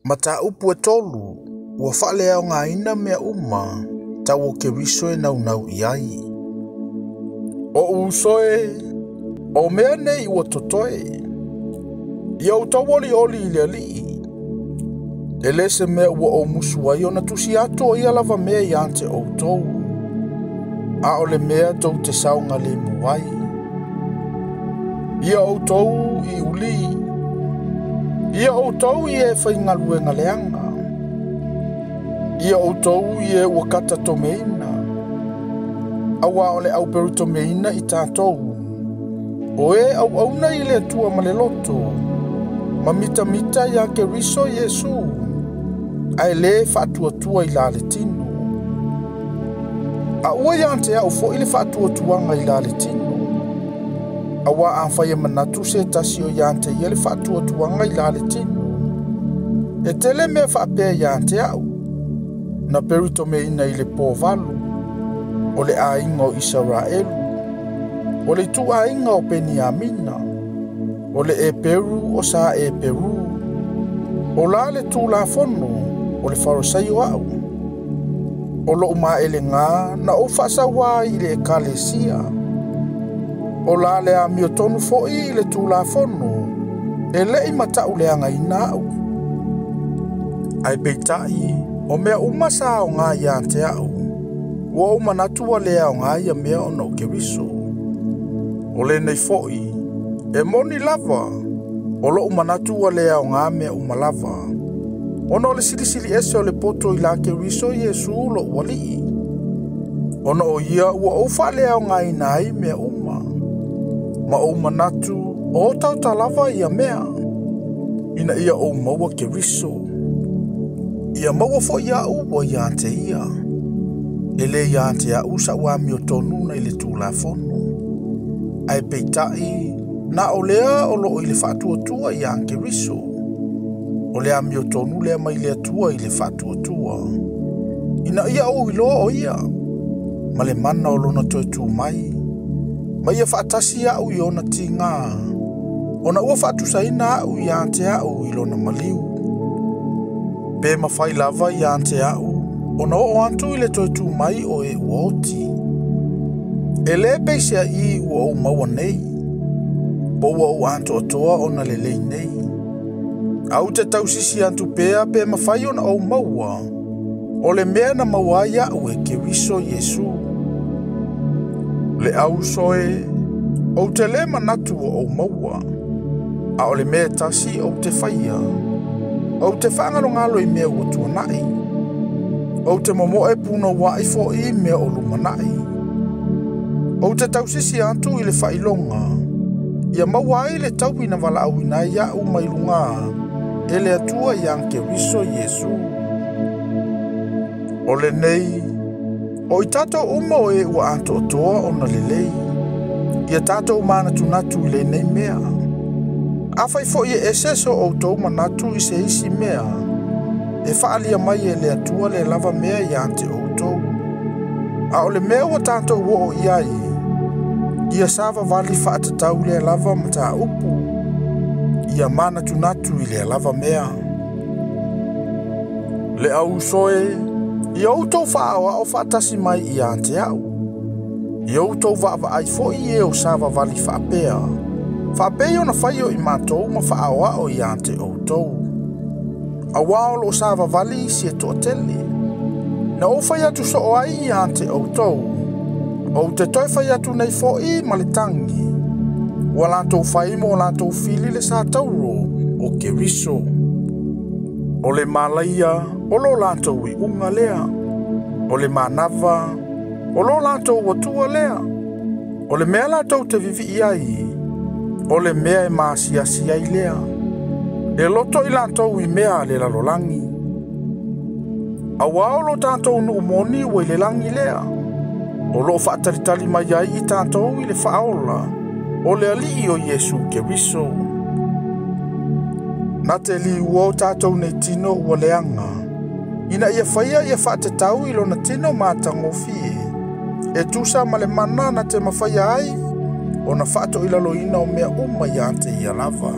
Mata upu e tolu, ua whale au ngā ina mea uma, tau o ke riso e nau nau iai. O usoe, o mea nei ua totoe, ia o tawali oli ili ali. E lese mea ua o musu ai o na tusi ato o ia lava mea i ante o tou. A o le mea tou te saunga le muai. Ia o tou i uli. Ia o tou i e whaingalue ngaleanga. Ia o tou i e wakata tomeina. Awa o le au peru tomeina i tātou. O e au na i le tua ma le loto. Ma mita ia ke riso Yesu. Ai le whaatua tua i la le tino. A ua iante au fo i le whaatua tuanga i la le tino. Awa a whaia manatu se tasi o iante i le whaatua tuanga i la le tino. E tele mea whaapea iante au. Na peruto me ina i le pōvalu. O le ainga o Israelu. O le tu ainga o Peniamina. O le e Peru o sa e Peru. O la le tu la fono. O le farosai o au. O lo uma ele ngā na o whasawa i le kalesia. O la le a miotonu fo i le tu la fono. E le i matau le anga i nau. Ai peitai, o mea umasa o ngā iante au. Ua uma natua lea o ngā ia mea o nau ke riso. O le nei fo i, e moni lava. O lo uma natua lea o ngā mea uma lava. Ono le silisili ese o le poto i la ke riso Yesu lo wali. Ono o ia ua ufa lea o ngā inai mea uma. Ma o manatu o tau talava ia mea. Ina ia o maua ke riso. Ia maua fo ia ua ia ante ia. Ele ia ante a usa ua miotonu na ile tūla fono. Ai peitai na o lea o lo i le whaatua tua ia anke riso. O lea miotonu lea mai lea tua i le whaatua tua. Ina ia o iloa o ia. Ma le mana o lona toi tū mai. Ma ia whaatasi au i ona ti ngā. Ona ua whaatusaina au i ante au i lona maliu. Pe mawhai lava i ante au. Ona o antu i le toi tū mai o e uoti. E le peisea i ua o maua nei. Po ua o antu atoa ona le lei nei. Au te tausisi antu pea pe mawhai ona o maua. O le mea na maua ia ue ke riso Yesu. Le au soe, o te le manatu o maua. A o le mea tasi o te whaia. O te whangaro ngalo i mea ua tuanai. O te momo e puna wa i fo i mea o lumanai. O te tausisi antu i le whailonga. Ia maua i le taupi na wala au ina ia u mailunga. E le atua i anke riso Yesu. O le nei, o i tato uma o e ua anto toa o na lelei. Ia tato umana tunatu i le nei mea. Awhai fo i e seso o tau manatu i se isi mea. E whaalia mai e le atua le lava mea i ante o tau. A o le mea ua tato ua o iai. Ia sava vali whaatatau le lava mata upu. Ia mana tunatu i le lava mea. Le au soe, ia outou whaawa o whaatasi mai i ante au. Ia outou whaava ai fo i e o sava vali whaapea. Whaapea o na whaio i mātou ma whaawa o i ante outou. A waolo o sava vali si e toa tele. Na o whai atu so o ai i ante outou. O te toi whai atu nei fo i malitangi. Ua lantou whai mo lantou fili le sa tauro o ke riso. O le malaia, o lo lantou i unga lea. O le manava, o lo lantou watua lea. O le mea lantou te vivi i ai. O le mea e maasiasi ai lea. E loto i lantou i mea le lalolangi. A wao lo tantou nu umoni ua i le langi lea. O lo whaataritali mai ai i tantou i le whaola. O le alii o Yesu ke riso. Na te li ua o tātou nei tino ua leanga. Ina ia whaia ia whaatetau i lona tino mātango fie. E tusa ma le mana na te mawhaia ai. O na whaato i lalo ina o mea uma i ante i alava.